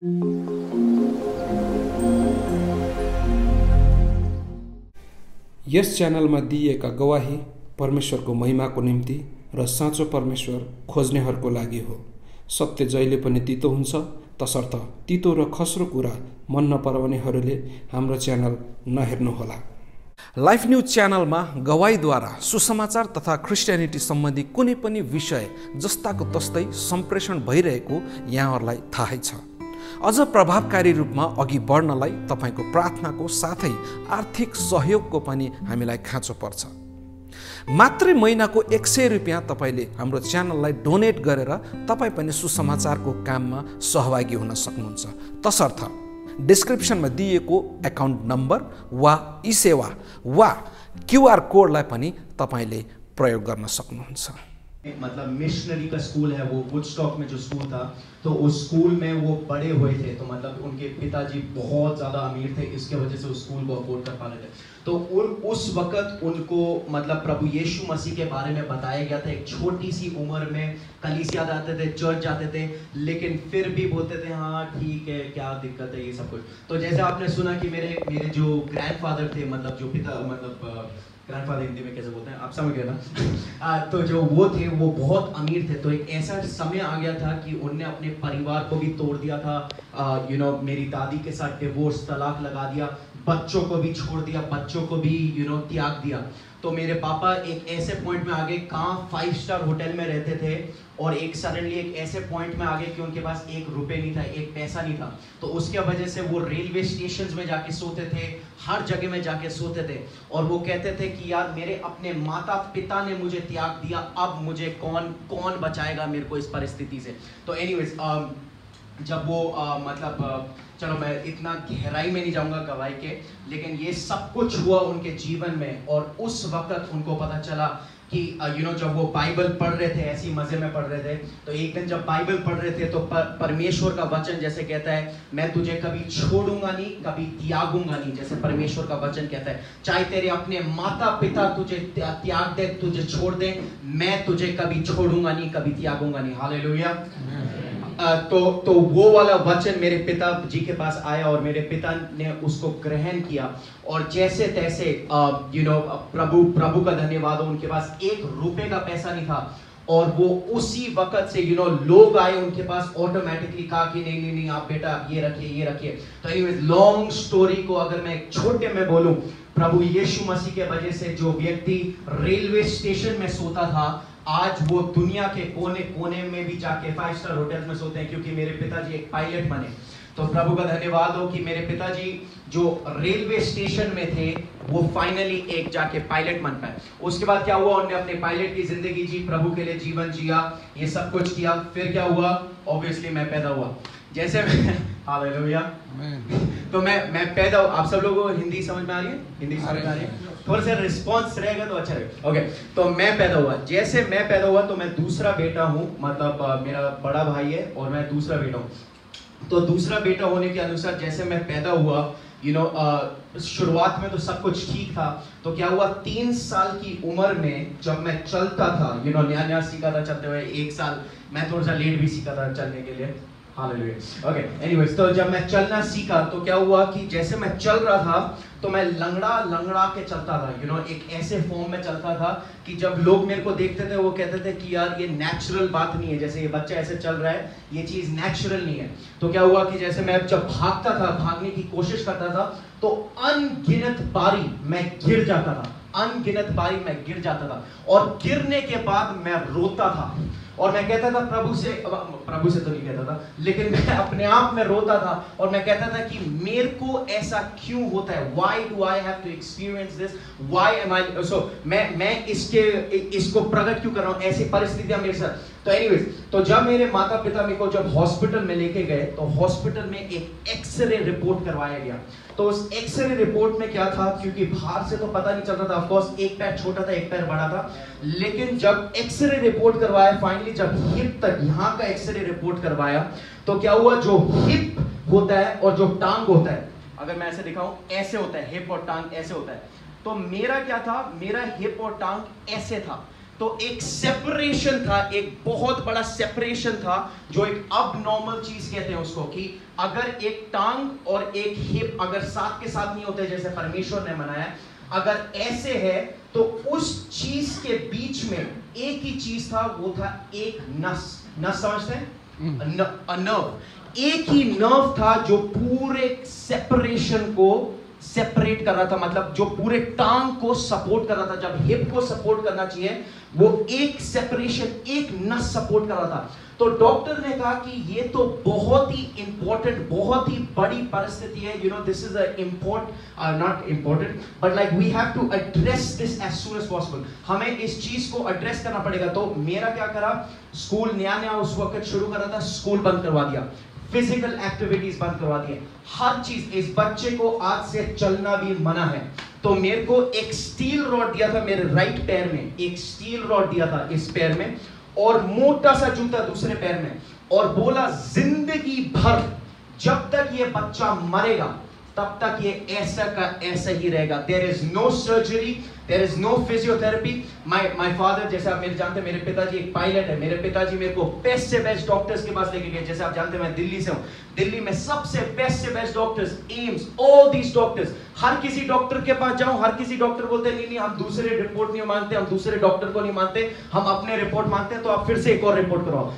Yes च्यानलमा दिइएका गवाही परमेश्वरको महिमाको निम्ति र साँचो परमेश्वर खोज्नेहरूको लागि हो। सत्य जहिले पनि तीतो हुन्छ, तसर्थ तीतो र खस्रो कुरा मन नपराउनेहरूले हाम्रो च्यानल नहेर्नुहोला। लाइफ न्यूज च्यानलमा गवाहीद्वारा सुसमाचार तथा क्रिस्चियनिटी सम्बन्धी कुनै पनि विषय जस्ताको तस्तै सम्प्रेषण भइरहेको यहाँहरूलाई थाहै छ। अझ प्रभावकारी रूपमा अघि बढ्नलाई तपाईको प्रार्थनाको साथै आर्थिक सहयोगको पनि हामीलाई खाँचो पर्छ। मात्रै महिनाको 100 रुपियाँ तपाईले हाम्रो च्यानललाई डोनेट गरेर तपाई पनि सुसमाचारको काममा सहभागी हुन सक्नुहुन्छ। तसर्थ डिस्क्रिप्सनमा दिएको एकाउन्ट नम्बर वा ई-सेवा वा क्यूआर कोडलाई पनि तपाईले प्रयोग गर्न सक्नुहुन्छ। मतलब मिशनरी का स्कूल है, वो वुडस्टॉक में जो स्कूल था, तो उस स्कूल में वो बड़े हुए थे। तो मतलब उनके पिताजी बहुत ज़्यादा अमीर थे, इसके वजह से उस स्कूल को अफोर्ड कर पा रहे थे। तो उस वक़्त उनको मतलब प्रभु यीशु मसीह के बारे में बताया गया था। एक छोटी सी उम्र में कलीसिया जाते थे, चर्च जाते थे, लेकिन फिर भी बोलते थे हाँ ठीक है, क्या दिक्कत है, ये सब कुछ। तो जैसे आपने सुना कि मेरे जो ग्रैंडफादर थे, मतलब जो पिता, मतलब ग्रैंडफादर हिंदी में कैसे बोलते हैं आप समझ गए ना। तो जो वो थे वो बहुत अमीर थे। तो एक ऐसा समय आ गया था कि उनने अपने परिवार को भी तोड़ दिया था। मेरी दादी के साथ डिवोर्स, तलाक लगा दिया, बच्चों को भी छोड़ दिया, बच्चों को भी त्याग दिया। तो मेरे पापा एक ऐसे पॉइंट में आ गए, कहाँ 5 स्टार होटल में रहते थे, और एक सडनली एक ऐसे पॉइंट में आ गए कि उनके पास 1 रुपये नहीं था, 1 पैसा नहीं था। तो उसके वजह से वो रेलवे स्टेशन में जाके सोते थे, हर जगह में जाके सोते थे, और वो कहते थे कि यार मेरे अपने माता पिता ने मुझे त्याग दिया, अब मुझे कौन बचाएगा मेरे को इस परिस्थिति से। तो एनीवेज जब वो चलो मैं इतना गहराई में नहीं जाऊंगा गवाही के, लेकिन ये सब कुछ हुआ उनके जीवन में। और उस वक्त उनको पता चला कि जब वो बाइबल पढ़ रहे थे, ऐसी मजे में पढ़ रहे थे, तो एक दिन जब बाइबल पढ़ रहे थे तो परमेश्वर का वचन जैसे कहता है, मैं तुझे कभी छोड़ूंगा नहीं, कभी त्यागूंगा नहीं। जैसे परमेश्वर का वचन कहता है, चाहे तेरे अपने माता पिता तुझे त्याग दे, तुझे छोड़ दे, मैं तुझे कभी छोड़ूंगा नहीं, कभी त्यागूंगा नहीं। हालेलुया। तो वो वाला वचन मेरे पिताजी के पास आया और मेरे पिता ने उसको ग्रहण किया, और जैसे तैसे प्रभु का धन्यवाद हो, उनके पास 1 रुपए का पैसा नहीं था। और वो उसी वक्त से लोग आए उनके पास, ऑटोमेटिकली कहा कि नहीं आप बेटा ये रखिए। तो एनीवेज लॉन्ग स्टोरी को अगर मैं एक छोटे में बोलूं, प्रभु यीशु मसीह के वजह से जो व्यक्ति रेलवे स्टेशन में सोता था, आज वो दुनिया के कोने कोने में भी जाके 5 स्टार होटल में सोते हैं, क्योंकि मेरे पिताजी एक पायलट बने। तो प्रभु का धन्यवाद हो कि मेरे पिताजी जो रेलवे स्टेशन में थे वो फाइनली एक जाके पायलट बन पाए। उसके बाद क्या हुआ, उन्होंने अपने पायलट की जिंदगी जी, प्रभु के लिए जीवन जिया, ये सब कुछ किया। फिर क्या हुआ, ऑब्वियसली मैं पैदा हुआ। जैसे हालेलुया। तो मैं पैदा, आप सब लोगों को हिंदी समझ में आ रही है? हिंदी समझ में आ रही है? थोड़ा सा रिस्पॉन्स रहेगा तो अच्छा रहेगा। ओके, तो मैं पैदा हुआ। जैसे मैं पैदा हुआ तो मैं दूसरा बेटा हूँ, मतलब मेरा बड़ा भाई है और मैं दूसरा बेटा हूँ। तो दूसरा बेटा होने के अनुसार जैसे मैं पैदा हुआ, शुरुआत में तो सब कुछ ठीक था। तो क्या हुआ, 3 साल की उम्र में जब मैं चलता था, नया सीखा था चलते हुए, 1 साल मैं थोड़ा सा लेट भी सीखा था चलने के लिए। हालेलुया। ओके, एनीवेज तो जब मैं चलना सीखा तो क्या हुआ कि जैसे मैं चल रहा था तो मैं लंगड़ा के चलता था। एक ऐसे फॉर्म में चलता था कि जब लोग मेरे को देखते थे वो कहते थे कि यार ये नेचुरल बात नहीं है, जैसे ये बच्चा ऐसे चल रहा है, ये चीज़ नेचुरल नहीं है। तो क्या हुआ कि जैसे मैं जब भागता था, भागने की कोशिश करता था, तो अनगिनत बारी मैं गिर जाता था, और गिरने के बाद मैं रोता था। और मैं कहता था प्रभु से तो नहीं कहता था, लेकिन मैं अपने आप में रोता था, और मैं कहता था कि मेरे को ऐसा क्यों होता है, why do I have to experience this, why am I so मैं इसको प्रकट क्यों कर रहा हूँ, ऐसी परिस्थितियां मेरे साथ। तो एनीवेज, तो जब मेरे माता पिता मेरे को जब हॉस्पिटल में लेके गए, तो हॉस्पिटल में एक एक्सरे रिपोर्ट करवाया गया। तो उस एक्सरे रिपोर्ट में क्या था, क्योंकि बाहर से तो पता नहीं चलता था, ऑफ कोर्स एक पैर छोटा था, एक पैर बड़ा था, लेकिन जब एक्सरे रिपोर्ट करवाया, फाइनली जब हिप तक यहाँ का एक्सरे रिपोर्ट करवाया, तो क्या हुआ, जो हिप होता है और जो टांग होता है, अगर मैं ऐसे दिखाऊं, ऐसे होता है, हिप और टांग ऐसे होता है। तो मेरा क्या था, मेरा हिप और टांग ऐसे था। तो एक सेपरेशन था, एक बहुत बड़ा सेपरेशन था, जो एक अब नॉर्मल चीज कहते हैं उसको, कि अगर एक टांग और एक हिप अगर साथ के साथ नहीं होते जैसे परमेश्वर ने बनाया, अगर ऐसे है तो उस चीज के बीच में एक ही चीज था, वो था एक नस समझते हैं, नर्व, एक ही नर्व था जो पूरे सेपरेशन को सेपरेट कर रहा था, मतलब जो पूरे टांग को सपोर्ट कर रहा था, जब हिप को सपोर्ट करना चाहिए वो एक सेपरेशन, एक नस सपोर्ट कर रहा था। तो डॉक्टर ने कहा कि ये तो बहुत ही इंपॉर्टेंट, बहुत ही बड़ी परिस्थिति है, you know this is not important but like we have to address this as soon as possible, हमें इस चीज को एड्रेस करना पड़ेगा। तो मेरा क्या करा, स्कूल नया उस वक्त शुरू कर रहा था, स्कूल बंद करवा दिया, फिजिकल एक्टिविटीज बंद करवा दिए, हर चीज, इस बच्चे को आज से चलना भी मना है। तो मेरे को एक स्टील रॉड दिया था मेरे राइट पैर में, एक स्टील रॉड दिया था इस पैर में, और मोटा सा जूता दूसरे पैर में, और बोला जिंदगी भर जब तक ये बच्चा मरेगा तब तक ये ऐसा का ऐसा ही रहेगा। There is no surgery, there is no physiotherapy. My father, जैसे आप मेरे जानते हैं, मेरे पिताजी एक पायलट है, मेरे पिताजी मेरे को बेस्ट से बेस्ट डॉक्टर्स के पास लेके गए। जैसे आप जानते हैं मैं दिल्ली से हूँ, दिल्ली में सबसे best doctors, AIIMS, all these doctors, हर किसी डॉक्टर के पास जाऊं, हर किसी डॉक्टर बोलते हैं नहीं हम दूसरे रिपोर्ट नहीं मानते, हम दूसरे डॉक्टर को नहीं मानते, हम अपने रिपोर्ट मानते हैं, तो आप फिर से एक और रिपोर्ट करवाओ।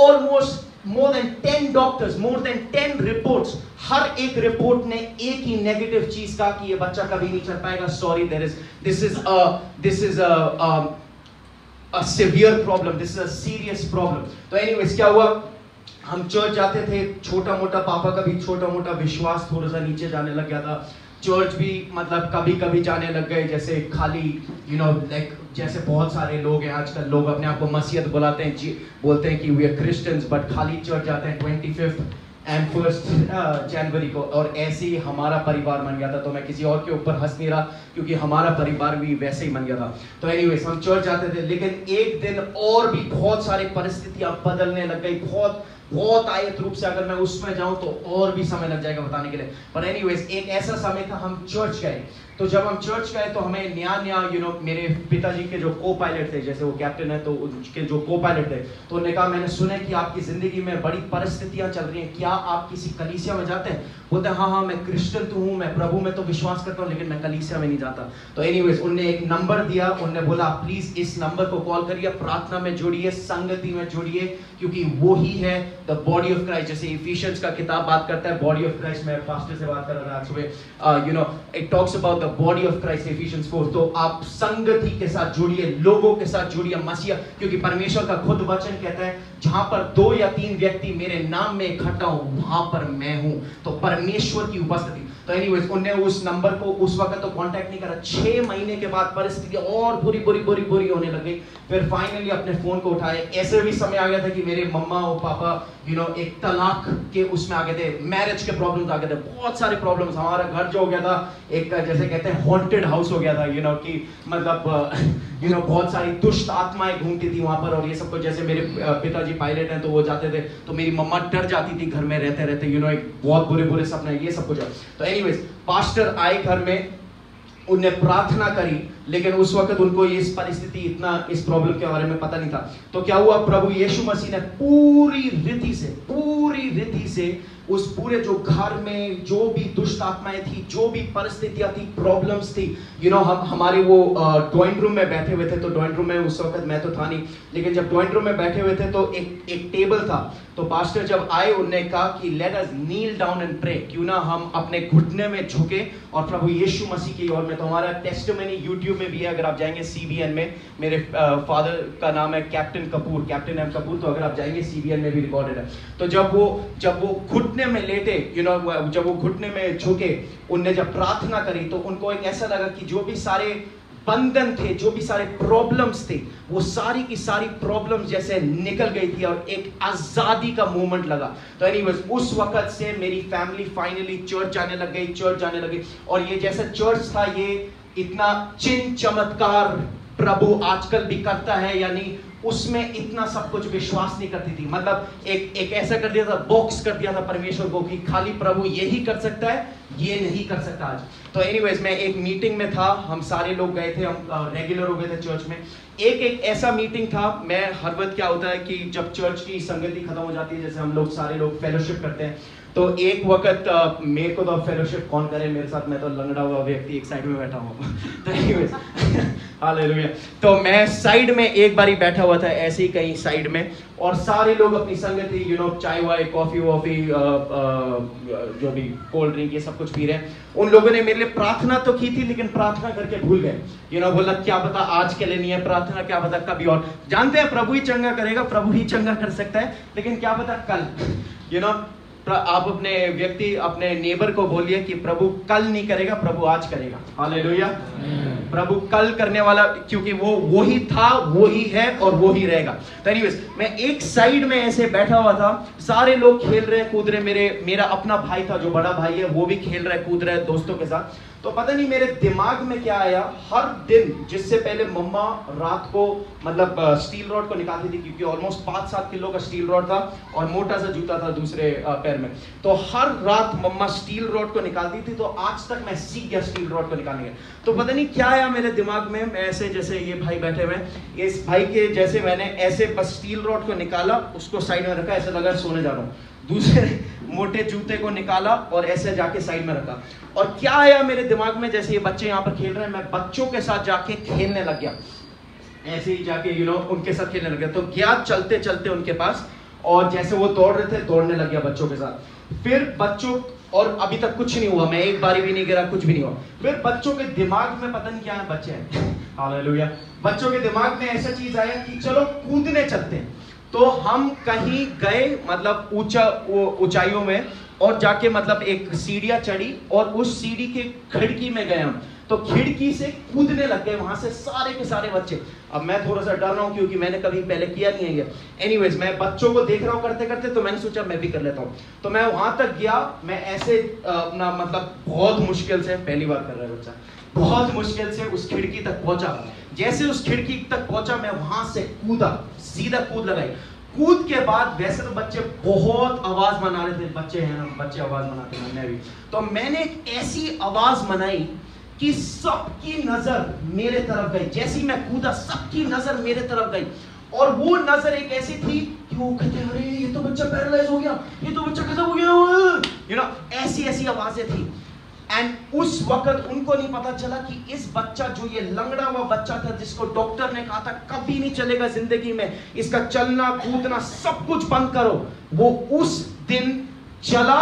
Almost more than 10 doctors, more than 10 reports, हर एक रिपोर्ट ने एक ही नेगेटिव चीज कहा कि ये बच्चा कभी नहीं चल पाएगा, sorry, this is a severe problem, this is a serious problem। तो anyways क्या हुआ, हम चर्च जाते थे, छोटा मोटा, पापा का भी छोटा मोटा विश्वास थोड़ा सा नीचे जाने लग गया था, चर्च भी मतलब कभी कभी जाने लग गए, जैसे खाली यू नो लाइक जैसे बहुत सारे लोग हैं आजकल, लोग अपने आप को मसीहत बुलाते हैं, बोलते हैं कि वी आर क्रिश्चियंस, बट खाली चर्च जाते हैं 25 एंड 1 जनवरी को, और ऐसे ही हमारा परिवार बन गया था। तो मैं किसी और के ऊपर हंस नहीं रहा, क्योंकि हमारा परिवार भी वैसे ही बन गया था। तो एनीवेज हम चर्च जाते थे, लेकिन एक दिन और भी बहुत सारी परिस्थितियां बदलने लग गई, बहुत आयत रूप से, अगर मैं उसमें जाऊं तो और भी समय लग जाएगा बताने के लिए। पर एनीवेज एक ऐसा समय था, हम चर्च गए, तो जब हम चर्च गए तो हमें नया यू नो मेरे पिताजी के जो को पायलट थे, जैसे वो कैप्टन है तो उनके जो को पायलट थे, तो उन्होंने कहा मैंने सुना है कि आपकी जिंदगी में बड़ी परिस्थितियां चल रही हैं, क्या आप किसी कलीसिया में जाते हैं? बोलते हैं हाँ मैं क्रिश्चियन तो हूँ, मैं प्रभु में तो विश्वास करता हूँ, लेकिन मैं कलीसिया में नहीं जाता। तो एनीवेज उन्होंने एक नंबर दिया, उन्होंने बोला प्लीज इस नंबर को कॉल करिए, प्रार्थना में जुड़िए, संगति में जुड़िए, क्योंकि वो ही है द बॉडी ऑफ क्राइस्ट। जैसे इफिशियंस का किताब बात करता है बॉडी ऑफ क्राइस्ट, मैं पास्टर से बात कर रहा था आज सुबह, you know it talks about the body of Christ, efficiency 4। तो आप संगति के साथ जुड़िए, लोगों के साथ जुड़िए, मसीहा, क्योंकि परमेश्वर का खुद वचन कहता है जहां पर 2 या 3 व्यक्ति मेरे नाम में इकट्ठा हो वहां पर मैं हूं। तो परमेश्वर की उपस्थिति। तो एनीवेज उन्होंने उस नंबर को उस वक्त तो कांटेक्ट नहीं करा, 6 महीने के बाद परिस्थिति और बुरी होने लग गई। फिर फाइनली अपने फोन को उठाया, ऐसे भी समय आ गया था कि मेरे मम्मा और पापा यू नो एक तलाक के उसमें आ गए थे, मैरिज के प्रॉब्लम्स आ गए थे, बहुत सारे प्रॉब्लम्स। हमारा घर जो हो गया था एक जैसे कहते हैं हॉन्टेड हाउस हो गया था, यू नो कि मतलब यू नो बहुत सारी दुष्ट आत्माएं घूमती थी वहां पर, और ये सब कुछ। जैसे मेरे पिताजी पायलट हैं तो वो जाते थे, तो मेरी मम्मा डर जाती थी घर में रहते रहते, यू नो एक बहुत बुरे सपने, ये सब कुछ। तो एनीवेज पास्टर आए घर में, उनने प्रार्थना करी, लेकिन उस वक्त उनको इस परिस्थिति, इतना इस प्रॉब्लम के बारे में पता नहीं था। तो क्या हुआ, प्रभु यीशु मसीह ने पूरी रीति से उस पूरे जो घर में जो भी दुष्ट आत्माएं थी, जो भी परिस्थितियां थी, प्रॉब्लम्स थी, यू नो हम हमारे वो ड्राइंग रूम में बैठे हुए थे। तो ड्राइंग रूम में उस वक्त मैं तो था नहीं, लेकिन जब ड्राइंग रूम में बैठे हुए थे तो एक टेबल था। तो पास्टर जब आए उन्होंने कहा कि let us kneel down and pray, क्यों ना हम अपने घुटने में झुके और प्रभु यीशु मसीह की ओर में। तो हमारा टेस्टिमनी यूट्यूब में भी है, अगर आप जाएंगे CBN में, मेरे फादर का नाम है captain Kapoor, captain M Kapoor, तो अगर आप जाएंगे CBN में भी रिकॉर्डेड है। तो जब वो घुटने में लेटे, यू नो जब वो घुटने में झुके, उनने जब प्रार्थना करी, तो उनको एक ऐसा लगा कि जो भी सारे बंधन थे, जो भी सारे प्रॉब्लम्स थे, वो सारी की सारी प्रॉब्लम्स जैसे निकल गई थी और एक आजादी का मूवमेंट लगा। तो एनीवेज उस वक्त से मेरी फैमिली फाइनली चर्च जाने लग गई। और ये जैसा चर्च था, ये इतना चिन्ह चमत्कार प्रभु आजकल भी करता है, यानी उसमें इतना सब कुछ विश्वास नहीं करती थी। मतलब एक ऐसा कर दिया था, बॉक्स कर दिया था परमेश्वर को कि खाली प्रभु यही कर सकता है, ये नहीं कर सकता आज। तो एनीवेज मैं एक मीटिंग में था, हम सारे लोग गए थे, हम रेगुलर हो गए थे चर्च में। एक ऐसा मीटिंग था, मैं हर वक्त क्या होता है कि जब चर्च की संगति खत्म हो जाती है, जैसे हम लोग सारे लोग फेलोशिप करते हैं, तो एक वक्त मेरे को तो फेलोशिप कौन करे मेरे साथ, मैं तो लंगड़ा हुआ व्यक्ति एक साइड में बैठा हूँ। तो एनीवेज हालेलुया। तो मैं साइड में एक बारी बैठा हुआ था ऐसे ही कहीं साइड में, और सारे लोग अपनी संगति चाय वाय कॉफी वॉफी जो भी कोल्ड ड्रिंक ये सब कुछ पी रहे हैं। उन लोगों ने मेरे लिए प्रार्थना तो की थी, लेकिन प्रार्थना करके भूल गए। बोला क्या पता आज के लिए नहीं है प्रार्थना, क्या पता कभी और। जानते हैं प्रभु ही चंगा करेगा, प्रभु ही चंगा कर सकता है, लेकिन क्या पता कल। आप अपने नेबर को बोलिए कि प्रभु कल नहीं करेगा, प्रभु आज करेगा। हालेलुया। प्रभु कल करने वाला, क्योंकि वो ही था, वो ही है और वो ही रहेगा। तो एनीवेज मैं एक साइड में ऐसे बैठा हुआ था, सारे लोग खेल रहे कूद रहे, मेरा अपना भाई था जो बड़ा भाई है, वो भी खेल रहा है कूद रहा है दोस्तों के साथ। तो पता नहीं मेरे दिमाग में क्या आया, हर दिन जिससे पहले मम्मा रात को मतलब स्टील रॉड को निकालती थी, क्योंकि ऑलमोस्ट 5-7 किलो का स्टील रॉड था और मोटा सा जूता था दूसरे पैर में। तो हर रात मम्मा स्टील रॉड को निकालती थी, तो आज तक मैं सीख गया स्टील रॉड को निकालने का। तो पता नहीं क्या आया मेरे दिमाग में, मैं ऐसे जैसे ये भाई बैठे हुए, इस भाई के जैसे मैंने ऐसे बस स्टील रॉड को निकाला, उसको साइड में रखा, ऐसे लगा सोने जा रहा हूँ। दूसरे मोटे जूते को निकाला और ऐसे जाके साइड में रखा। और क्या आया मेरे दिमाग में, जैसे ये बच्चे यहाँ पर खेल रहे हैं, मैं बच्चों के साथ जाके खेलने लग गया, ऐसे ही जाके उनके साथ खेलने लग गया। तो गया चलते चलते उनके पास, और जैसे वो दौड़ रहे थे दौड़ने लग गया बच्चों के साथ। फिर बच्चों, और अभी तक कुछ नहीं हुआ, मैं एक बारी भी नहीं गिरा, कुछ भी नहीं हुआ। फिर बच्चों के दिमाग में पता नहीं क्या है, बच्चे हैं हालेलुया, बच्चों के दिमाग में ऐसा चीज आया कि चलो कूदने चलते हैं। तो हम कहीं गए, मतलब ऊंचाइयों में, और जाके मतलब एक सीढ़ियां चढ़ी और उस सीढ़ी के खिड़की में गए हम। तो खिड़की से कूदने लग गए वहां से सारे के सारे बच्चे। अब मैं थोड़ा सा डर रहा हूँ क्योंकि मैंने कभी पहले किया नहीं है ये। एनीवेज मैं बच्चों को देख रहा हूँ करते करते, तो मैंने सोचा मैं भी कर लेता हूँ। तो मैं वहां तक गया, मैं ऐसे अपना मतलब बहुत मुश्किल से, पहली बार कर रहा है बच्चा, बहुत मुश्किल से उस खिड़की तक पहुंचा। जैसे उस खिड़की तक पहुंचा, मैं वहां से कूदा, सीधा कूद लगाई। कूद के बाद वैसे तो बच्चे बहुत आवाज बना रहे थे, बच्चे हैं ना, बच्चे आवाज बनाते हैं, मैं भी। तो मैंने एक ऐसी आवाज बनाई कि सबकी नजर मेरे तरफ गई। जैसी मैं कूदा, सबकी नजर मेरे तरफ गई, और वो नजर एक ऐसी थी कि वो कहते अरे ये तो बच्चा पैरालाइज हो गया, ये तो बच्चा खत्म हो गया, ऐसी ऐसी आवाजें थी। एंड उस वक्त उनको नहीं पता चला कि इस बच्चा, जो ये लंगड़ा हुआ बच्चा था, जिसको डॉक्टर ने कहा था कभी नहीं चलेगा जिंदगी में, इसका चलना कूदना सब कुछ बंद करो, वो उस दिन चला,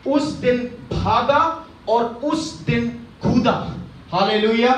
उस दिन भागा और उस दिन कूदा। हालेलुया।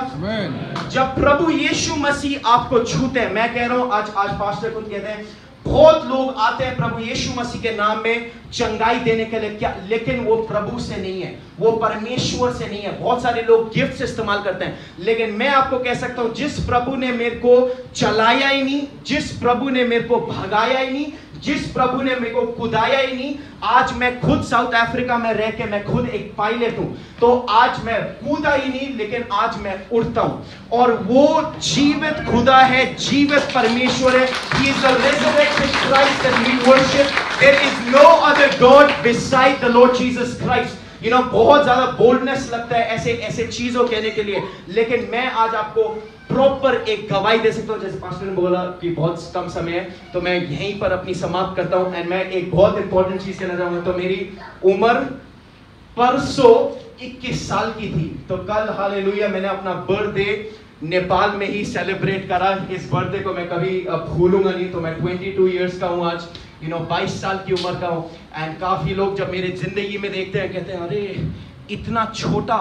जब प्रभु यीशु मसीह आपको छूते हैं, मैं कह रहा हूं, आज पास्टर खुद कहते हैं बहुत लोग आते हैं प्रभु यीशु मसीह के नाम में चंगाई देने के लिए, क्या, लेकिन वो प्रभु से नहीं है, वो परमेश्वर से नहीं है। बहुत सारे लोग गिफ्ट्स इस्तेमाल करते हैं, लेकिन मैं आपको कह सकता हूं, जिस प्रभु ने मेरे को चलाया ही नहीं, जिस प्रभु ने मेरे को भगाया ही नहीं, जिस प्रभु ने मेरे को कुदाया ही नहीं, आज मैं खुद साउथ अफ्रीका में रह के मैं खुद एक पायलट हूं, तो आज मैं कूदा ही नहीं, लेकिन आज मैं उड़ता हूं। और वो जीवित खुदा है, जीवित परमेश्वर है। He is the resurrected Christ that we worship. There is no other God beside the Lord Jesus Christ. बहुत ज्यादा बोल्डनेस लगता है ऐसे चीजों कहने के लिए, लेकिन मैं आज आपको प्रॉपर एक गवाही दे सकता हूं। जैसे पास्टर ने बोला कि बहुत कम समय है, तो मैं यहीं पर अपनी समाप्त करता हूं। एंड मैं एक बहुत इंपॉर्टेंट चीज कहना चाहूंगा। तो मेरी उम्र परसों 21 साल की थी, तो कल हालेलुया मैंने अपना बर्थडे नेपाल में ही सेलिब्रेट करा। इस बर्थडे को मैं कभी भूलूंगा नहीं। तो मैं 22 इयर्स का हूँ आज, 22 साल की उम्र का हूँ। एंड काफी लोग जब मेरे जिंदगी में देखते हैं, कहते हैं अरे इतना छोटा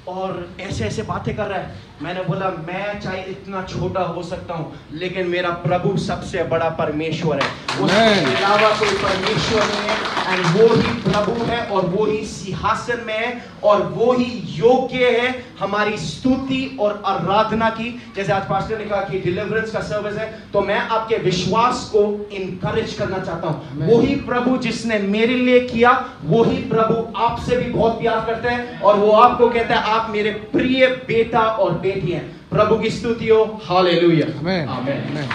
और ऐसे ऐसे बातें कर रहा है। मैंने बोला मैं चाहे इतना छोटा हो सकता हूँ, लेकिन मेरा प्रभु सबसे बड़ा परमेश्वर है, उसके अलावा कोई परमेश्वर नहीं है। एंड वो ही प्रभु है और वो ही सिंहासन में है और वो ही योग्य है हमारी स्तुति और आराधना की। जैसे आज पास्टर ने कहा कि डिलीवरेंस का सर्विस है, तो मैं आपके विश्वास को इनकरेज करना चाहता हूँ। वही प्रभु जिसने मेरे लिए किया, वही प्रभु आपसे भी बहुत प्यार करते हैं, और वो आपको कहता है आप मेरे प्रिय बेटा और बेटी हैं। प्रभु की स्तुति हो। हालेलुया। आमीन।